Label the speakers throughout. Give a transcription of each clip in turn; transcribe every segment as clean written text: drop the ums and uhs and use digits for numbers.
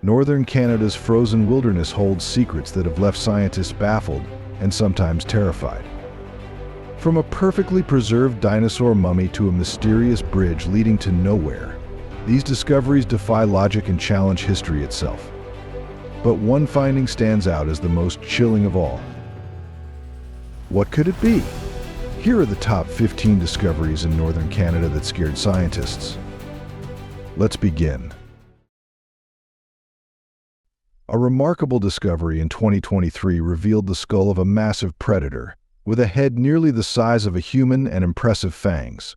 Speaker 1: Northern Canada's frozen wilderness holds secrets that have left scientists baffled and sometimes terrified. From a perfectly preserved dinosaur mummy to a mysterious bridge leading to nowhere, these discoveries defy logic and challenge history itself. But one finding stands out as the most chilling of all. What could it be? Here are the top 15 discoveries in northern Canada that scared scientists. Let's begin. A remarkable discovery in 2023 revealed the skull of a massive predator, with a head nearly the size of a human and impressive fangs.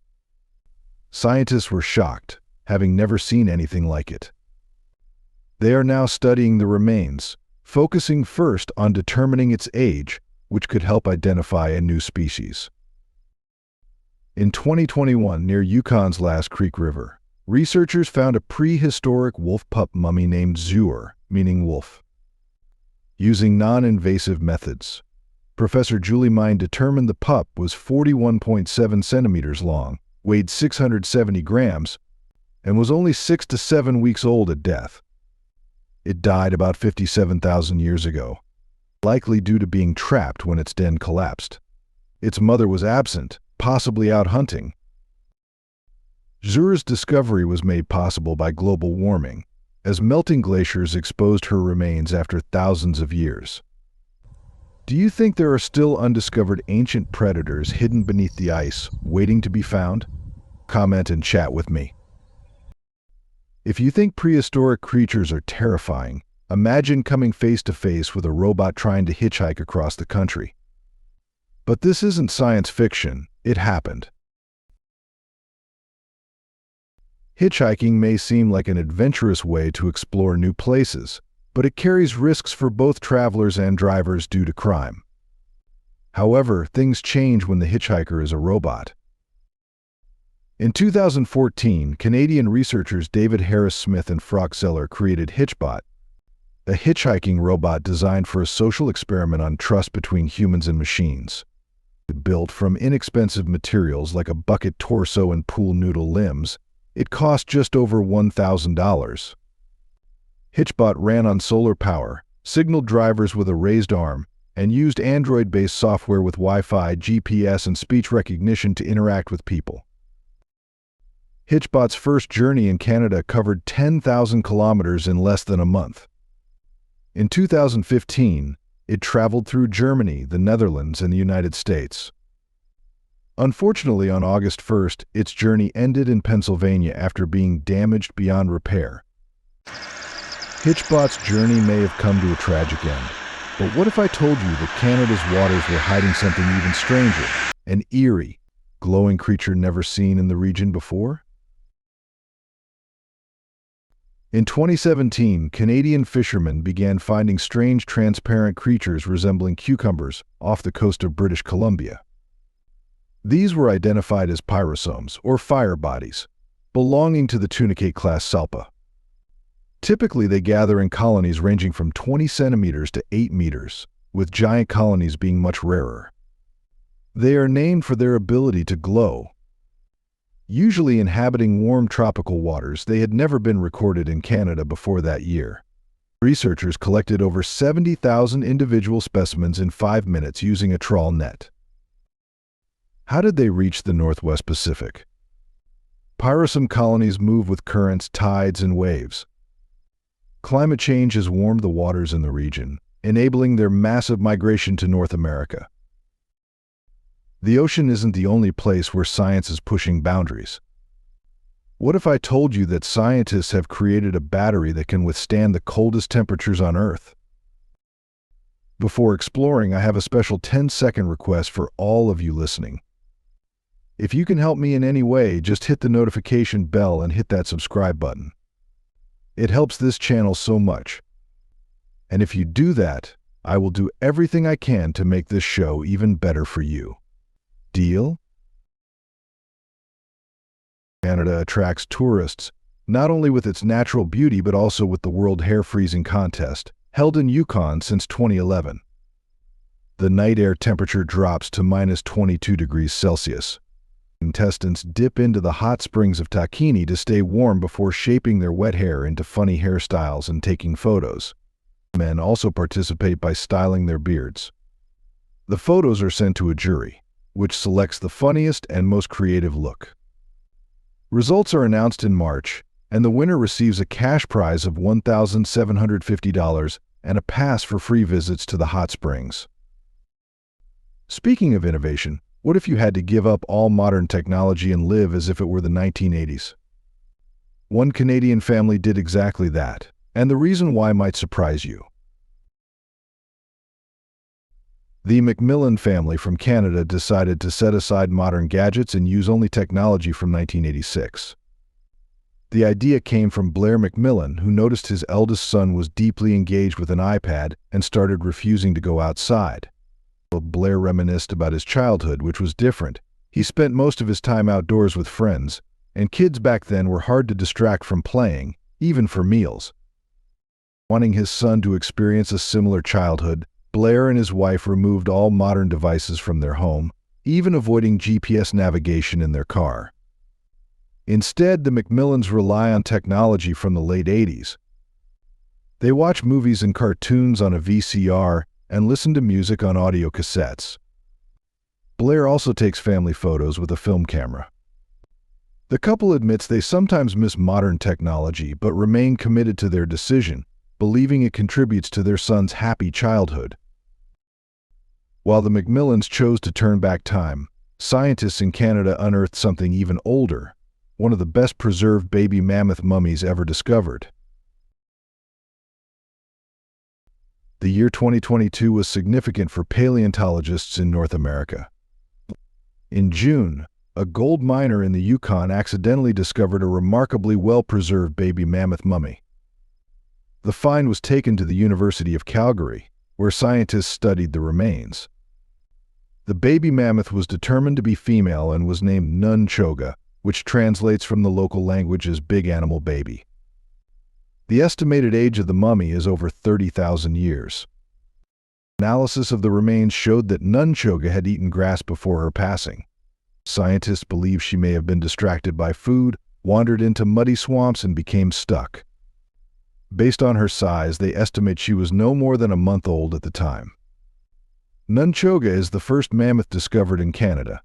Speaker 1: Scientists were shocked, having never seen anything like it. They are now studying the remains, focusing first on determining its age, which could help identify a new species. In 2021, near Yukon's Last Creek River, researchers found a prehistoric wolf pup mummy named Zur, meaning wolf. Using non-invasive methods, Professor Julie Mine determined the pup was 41.7 centimeters long, weighed 670 grams, and was only 6 to 7 weeks old at death. It died about 57,000 years ago, likely due to being trapped when its den collapsed. Its mother was absent, possibly out hunting. Zur's discovery was made possible by global warming, as melting glaciers exposed her remains after thousands of years. Do you think there are still undiscovered ancient predators hidden beneath the ice, waiting to be found? Comment and chat with me. If you think prehistoric creatures are terrifying, imagine coming face to face with a robot trying to hitchhike across the country. But this isn't science fiction, it happened. Hitchhiking may seem like an adventurous way to explore new places, but it carries risks for both travelers and drivers due to crime. However, things change when the hitchhiker is a robot. In 2014, Canadian researchers David Harris Smith and Frock Zeller created Hitchbot, a hitchhiking robot designed for a social experiment on trust between humans and machines. Built from inexpensive materials like a bucket torso and pool noodle limbs, it cost just over $1,000. Hitchbot ran on solar power, signaled drivers with a raised arm, and used Android-based software with Wi-Fi, GPS, and speech recognition to interact with people. Hitchbot's first journey in Canada covered 10,000 kilometers in less than a month. In 2015, it traveled through Germany, the Netherlands, and the United States. Unfortunately, on August 1st, its journey ended in Pennsylvania after being damaged beyond repair. Hitchbot's journey may have come to a tragic end, but what if I told you that Canada's waters were hiding something even stranger, an eerie, glowing creature never seen in the region before? In 2017, Canadian fishermen began finding strange transparent creatures resembling cucumbers off the coast of British Columbia. These were identified as pyrosomes, or fire bodies, belonging to the tunicate-class salpa. Typically, they gather in colonies ranging from 20 centimeters to 8 meters, with giant colonies being much rarer. They are named for their ability to glow. Usually inhabiting warm tropical waters, they had never been recorded in Canada before that year. Researchers collected over 70,000 individual specimens in 5 minutes using a trawl net. How did they reach the Northwest Pacific? Pyrosome colonies move with currents, tides, and waves. Climate change has warmed the waters in the region, enabling their massive migration to North America. The ocean isn't the only place where science is pushing boundaries. What if I told you that scientists have created a battery that can withstand the coldest temperatures on Earth? Before exploring, I have a special 10-second request for all of you listening. If you can help me in any way, just hit the notification bell and hit that subscribe button. It helps this channel so much. And if you do that, I will do everything I can to make this show even better for you. Deal? Canada attracts tourists, not only with its natural beauty but also with the World Hair Freezing Contest, held in Yukon since 2011. The night air temperature drops to -22 degrees Celsius. Contestants dip into the hot springs of tahini to stay warm before shaping their wet hair into funny hairstyles and taking photos. Men also participate by styling their beards. The photos are sent to a jury, which selects the funniest and most creative look. Results are announced in March, and the winner receives a cash prize of $1,750 and a pass for free visits to the hot springs. Speaking of innovation, what if you had to give up all modern technology and live as if it were the 1980s? One Canadian family did exactly that, and the reason why might surprise you. The McMillan family from Canada decided to set aside modern gadgets and use only technology from 1986. The idea came from Blair McMillan, who noticed his eldest son was deeply engaged with an iPad and started refusing to go outside. Blair reminisced about his childhood, which was different. He spent most of his time outdoors with friends, and kids back then were hard to distract from playing, even for meals. Wanting his son to experience a similar childhood, Blair and his wife removed all modern devices from their home, even avoiding GPS navigation in their car. Instead, the McMillans rely on technology from the late 80s. They watch movies and cartoons on a VCR and listen to music on audio cassettes. Blair also takes family photos with a film camera. The couple admits they sometimes miss modern technology but remain committed to their decision, believing it contributes to their son's happy childhood. While the McMillans chose to turn back time, scientists in Canada unearthed something even older, one of the best preserved baby mammoth mummies ever discovered. The year 2022 was significant for paleontologists in North America. In June, a gold miner in the Yukon accidentally discovered a remarkably well-preserved baby mammoth mummy. The find was taken to the University of Calgary, where scientists studied the remains. The baby mammoth was determined to be female and was named Nunchoga, which translates from the local language as big animal baby. The estimated age of the mummy is over 30,000 years. Analysis of the remains showed that Nunchoga had eaten grass before her passing. Scientists believe she may have been distracted by food, wandered into muddy swamps, and became stuck. Based on her size, they estimate she was no more than a month old at the time. Nunchoga is the first mammoth discovered in Canada.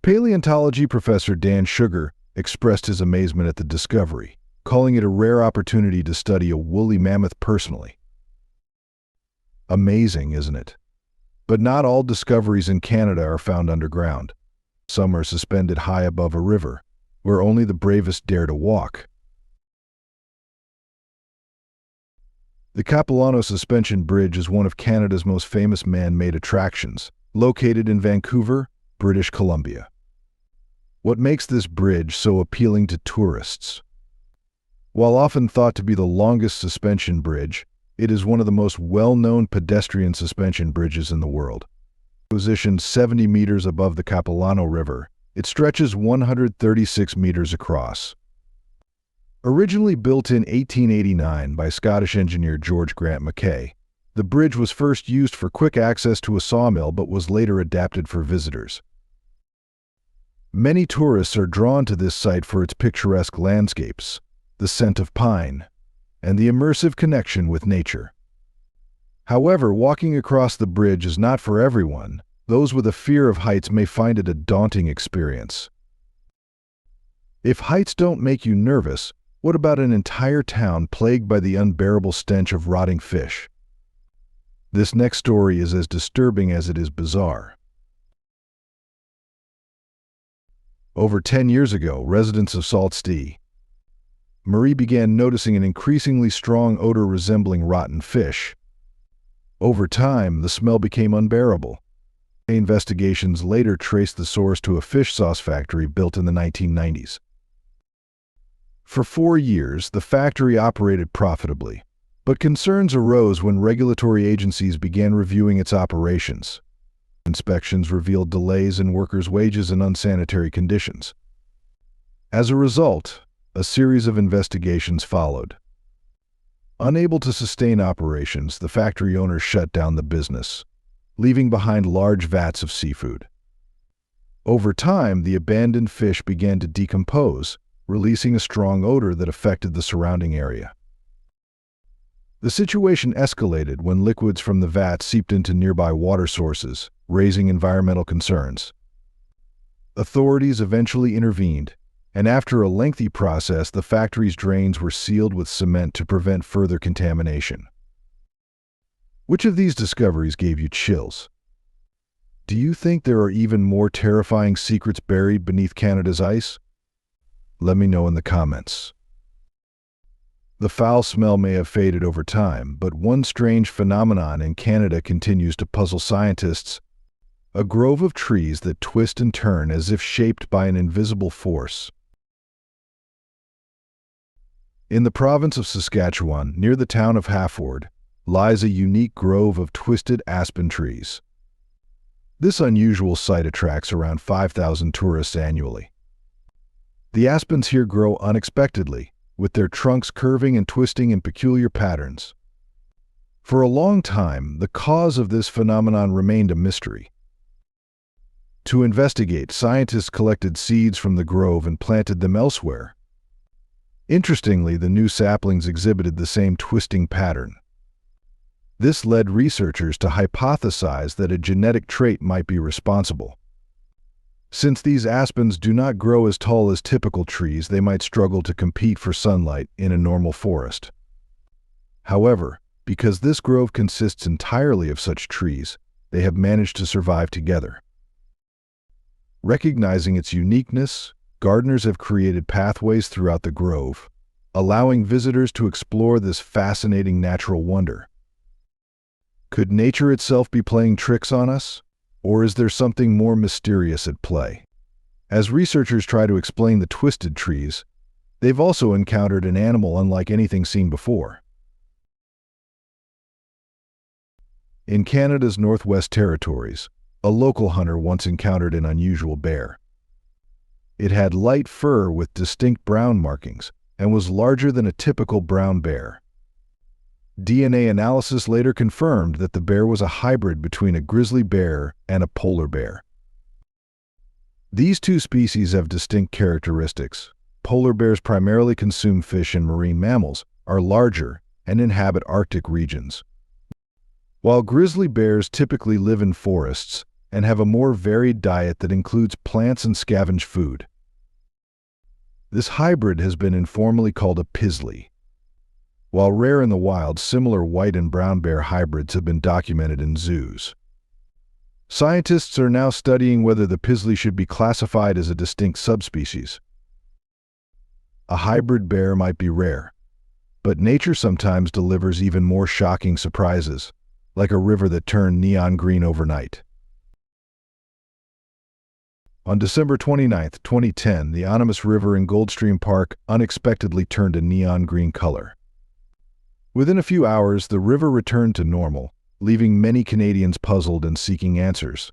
Speaker 1: Paleontology professor Dan Sugar expressed his amazement at the discovery, calling it a rare opportunity to study a woolly mammoth personally. Amazing, isn't it? But not all discoveries in Canada are found underground. Some are suspended high above a river, where only the bravest dare to walk. The Capilano Suspension Bridge is one of Canada's most famous man-made attractions, located in Vancouver, British Columbia. What makes this bridge so appealing to tourists? While often thought to be the longest suspension bridge, it is one of the most well-known pedestrian suspension bridges in the world. Positioned 70 meters above the Capilano River, it stretches 136 meters across. Originally built in 1889 by Scottish engineer George Grant Mackay, the bridge was first used for quick access to a sawmill but was later adapted for visitors. Many tourists are drawn to this site for its picturesque landscapes, the scent of pine, and the immersive connection with nature. However, walking across the bridge is not for everyone. Those with a fear of heights may find it a daunting experience. If heights don't make you nervous, what about an entire town plagued by the unbearable stench of rotting fish? This next story is as disturbing as it is bizarre. Over 10 years ago, residents of Sault Ste. Marie began noticing an increasingly strong odor resembling rotten fish. Over time, the smell became unbearable. Investigations later traced the source to a fish sauce factory built in the 1990s. For 4 years, the factory operated profitably, but concerns arose when regulatory agencies began reviewing its operations. Inspections revealed delays in workers' wages and unsanitary conditions. As a result, a series of investigations followed. Unable to sustain operations, the factory owners shut down the business, leaving behind large vats of seafood. Over time, the abandoned fish began to decompose, releasing a strong odor that affected the surrounding area. The situation escalated when liquids from the vat seeped into nearby water sources, raising environmental concerns. Authorities eventually intervened, and after a lengthy process, the factory's drains were sealed with cement to prevent further contamination. Which of these discoveries gave you chills? Do you think there are even more terrifying secrets buried beneath Canada's ice? Let me know in the comments. The foul smell may have faded over time, but one strange phenomenon in Canada continues to puzzle scientists: a grove of trees that twist and turn as if shaped by an invisible force. In the province of Saskatchewan, near the town of Hafford, lies a unique grove of twisted aspen trees. This unusual sight attracts around 5,000 tourists annually. The aspens here grow unexpectedly, with their trunks curving and twisting in peculiar patterns. For a long time, the cause of this phenomenon remained a mystery. To investigate, scientists collected seeds from the grove and planted them elsewhere. Interestingly, the new saplings exhibited the same twisting pattern. This led researchers to hypothesize that a genetic trait might be responsible. Since these aspens do not grow as tall as typical trees, they might struggle to compete for sunlight in a normal forest. However, because this grove consists entirely of such trees, they have managed to survive together. Recognizing its uniqueness, gardeners have created pathways throughout the grove, allowing visitors to explore this fascinating natural wonder. Could nature itself be playing tricks on us? Or is there something more mysterious at play? As researchers try to explain the twisted trees, they've also encountered an animal unlike anything seen before. In Canada's Northwest Territories, a local hunter once encountered an unusual bear. It had light fur with distinct brown markings and was larger than a typical brown bear. DNA analysis later confirmed that the bear was a hybrid between a grizzly bear and a polar bear. These two species have distinct characteristics. Polar bears primarily consume fish and marine mammals, are larger, and inhabit Arctic regions, while grizzly bears typically live in forests and have a more varied diet that includes plants and scavenge food. This hybrid has been informally called a pizzly. While rare in the wild, similar white and brown bear hybrids have been documented in zoos. Scientists are now studying whether the pizzly should be classified as a distinct subspecies. A hybrid bear might be rare, but nature sometimes delivers even more shocking surprises, like a river that turned neon green overnight. On December 29, 2010, the Aonomus River in Goldstream Park unexpectedly turned a neon green color. Within a few hours, the river returned to normal, leaving many Canadians puzzled and seeking answers.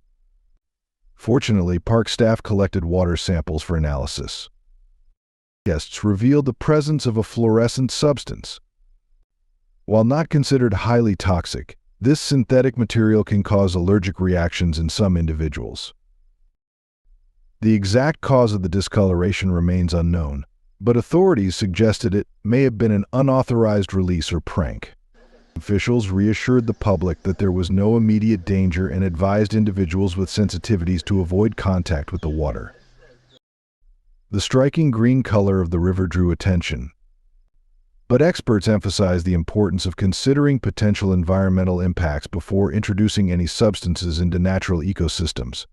Speaker 1: Fortunately, park staff collected water samples for analysis. Tests revealed the presence of a fluorescent substance. While not considered highly toxic, this synthetic material can cause allergic reactions in some individuals. The exact cause of the discoloration remains unknown, but authorities suggested it may have been an unauthorized release or prank. Officials reassured the public that there was no immediate danger and advised individuals with sensitivities to avoid contact with the water. The striking green color of the river drew attention, but experts emphasized the importance of considering potential environmental impacts before introducing any substances into natural ecosystems.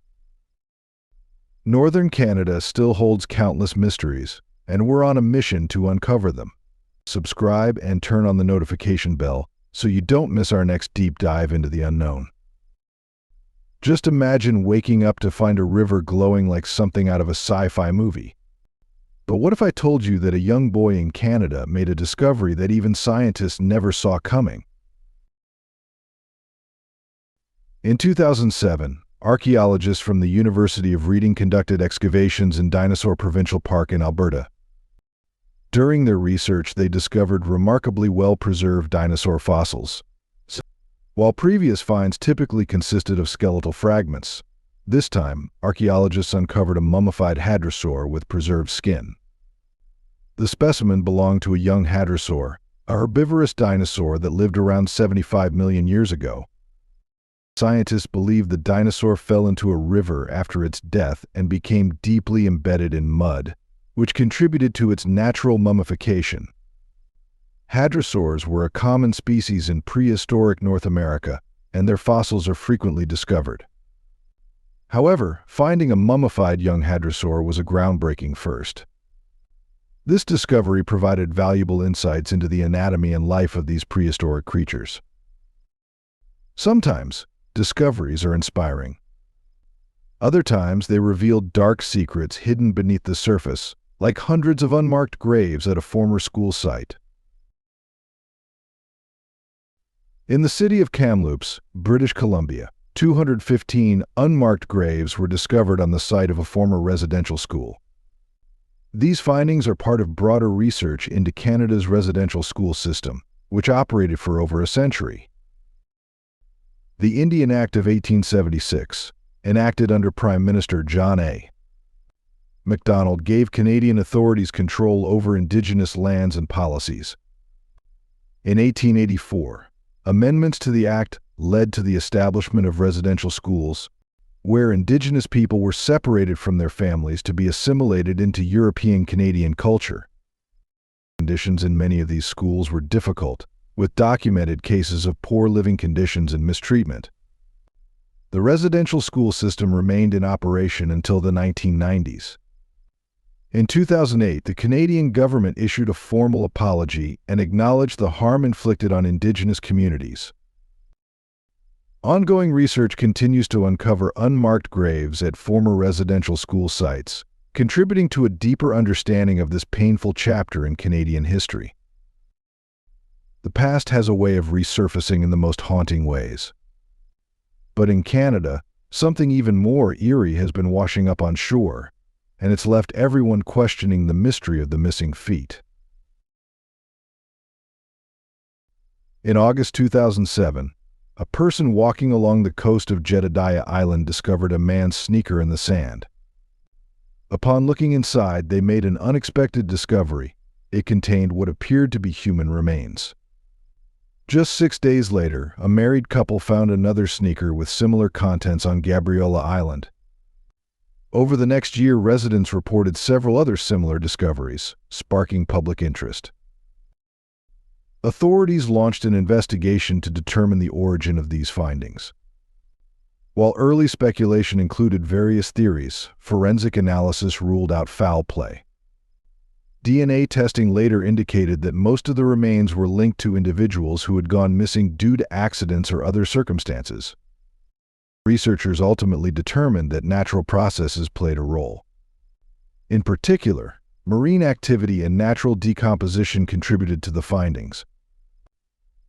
Speaker 1: Northern Canada still holds countless mysteries, and we're on a mission to uncover them. Subscribe and turn on the notification bell so you don't miss our next deep dive into the unknown. Just imagine waking up to find a river glowing like something out of a sci-fi movie. But what if I told you that a young boy in Canada made a discovery that even scientists never saw coming? In 2007, archaeologists from the University of Reading conducted excavations in Dinosaur Provincial Park in Alberta. During their research, they discovered remarkably well-preserved dinosaur fossils. While previous finds typically consisted of skeletal fragments, This time, archaeologists uncovered a mummified hadrosaur with preserved skin. The specimen belonged to a young hadrosaur, a herbivorous dinosaur that lived around 75 million years ago. Scientists believe the dinosaur fell into a river after its death and became deeply embedded in mud, which contributed to its natural mummification. Hadrosaurs were a common species in prehistoric North America, and their fossils are frequently discovered. However, finding a mummified young hadrosaur was a groundbreaking first. This discovery provided valuable insights into the anatomy and life of these prehistoric creatures. Sometimes, discoveries are inspiring. Other times, they reveal dark secrets hidden beneath the surface, like hundreds of unmarked graves at a former school site. In the city of Kamloops, British Columbia, 215 unmarked graves were discovered on the site of a former residential school. These findings are part of broader research into Canada's residential school system, which operated for over a century. The Indian Act of 1876, enacted under Prime Minister John A. Macdonald, gave Canadian authorities control over Indigenous lands and policies. In 1884, amendments to the Act led to the establishment of residential schools, where Indigenous people were separated from their families to be assimilated into European Canadian culture. Conditions in many of these schools were difficult, with documented cases of poor living conditions and mistreatment. The residential school system remained in operation until the 1990s. In 2008, the Canadian government issued a formal apology and acknowledged the harm inflicted on Indigenous communities. Ongoing research continues to uncover unmarked graves at former residential school sites, contributing to a deeper understanding of this painful chapter in Canadian history. The past has a way of resurfacing in the most haunting ways. But in Canada, something even more eerie has been washing up on shore, and it's left everyone questioning the mystery of the missing feet. In August 2007, a person walking along the coast of Jedediah Island discovered a man's sneaker in the sand. Upon looking inside, they made an unexpected discovery. It contained what appeared to be human remains. Just 6 days later, a married couple found another sneaker with similar contents on Gabriola Island. Over the next year, residents reported several other similar discoveries, sparking public interest. Authorities launched an investigation to determine the origin of these findings. While early speculation included various theories, forensic analysis ruled out foul play. DNA testing later indicated that most of the remains were linked to individuals who had gone missing due to accidents or other circumstances. Researchers ultimately determined that natural processes played a role. In particular, marine activity and natural decomposition contributed to the findings.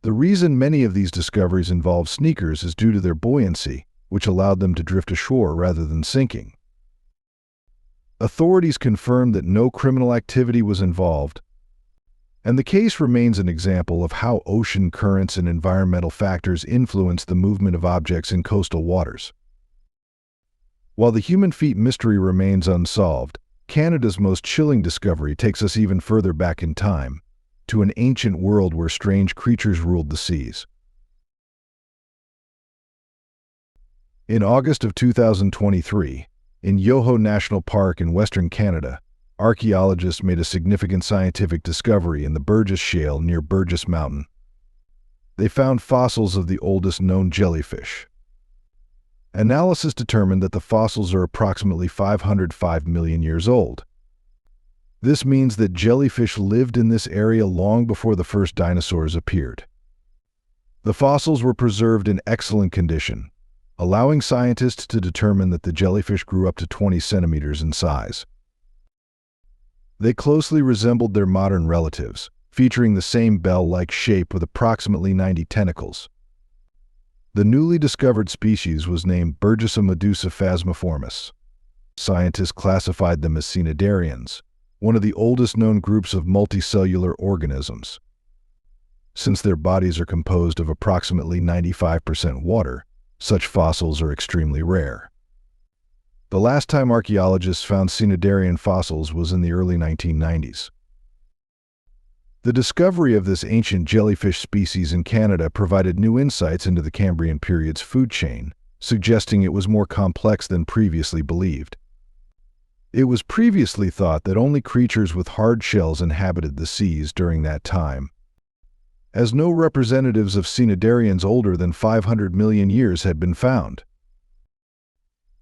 Speaker 1: The reason many of these discoveries involve sneakers is due to their buoyancy, which allowed them to drift ashore rather than sinking. Authorities confirmed that no criminal activity was involved, and the case remains an example of how ocean currents and environmental factors influence the movement of objects in coastal waters. While the human feet mystery remains unsolved, Canada's most chilling discovery takes us even further back in time, to an ancient world where strange creatures ruled the seas. In August of 2023, in Yoho National Park in Western Canada, archaeologists made a significant scientific discovery in the Burgess Shale near Burgess Mountain. They found fossils of the oldest known jellyfish. Analysis determined that the fossils are approximately 505 million years old. This means that jellyfish lived in this area long before the first dinosaurs appeared. The fossils were preserved in excellent condition, allowing scientists to determine that the jellyfish grew up to 20 centimeters in size. They closely resembled their modern relatives, featuring the same bell-like shape with approximately 90 tentacles. The newly discovered species was named Burgessa medusa phasmiformis. Scientists classified them as cnidarians, one of the oldest known groups of multicellular organisms. Since their bodies are composed of approximately 95% water, such fossils are extremely rare. The last time archaeologists found cnidarian fossils was in the early 1990s. The discovery of this ancient jellyfish species in Canada provided new insights into the Cambrian period's food chain, suggesting it was more complex than previously believed. It was previously thought that only creatures with hard shells inhabited the seas during that time, as no representatives of cnidarians older than 500 million years had been found.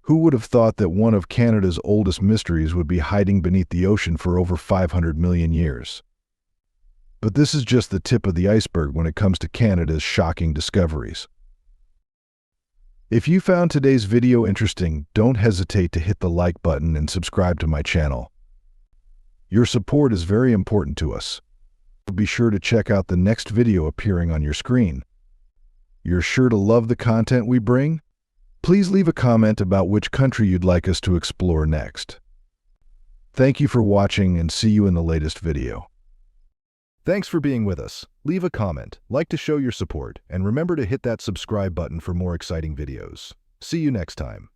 Speaker 1: Who would have thought that one of Canada's oldest mysteries would be hiding beneath the ocean for over 500 million years? But this is just the tip of the iceberg when it comes to Canada's shocking discoveries. If you found today's video interesting, don't hesitate to hit the like button and subscribe to my channel. Your support is very important to us. Be sure to check out the next video appearing on your screen. You're sure to love the content we bring? Please leave a comment about which country you'd like us to explore next. Thank you for watching and see you in the latest video. Thanks for being with us. Leave a comment, like to show your support, and remember to hit that subscribe button for more exciting videos. See you next time.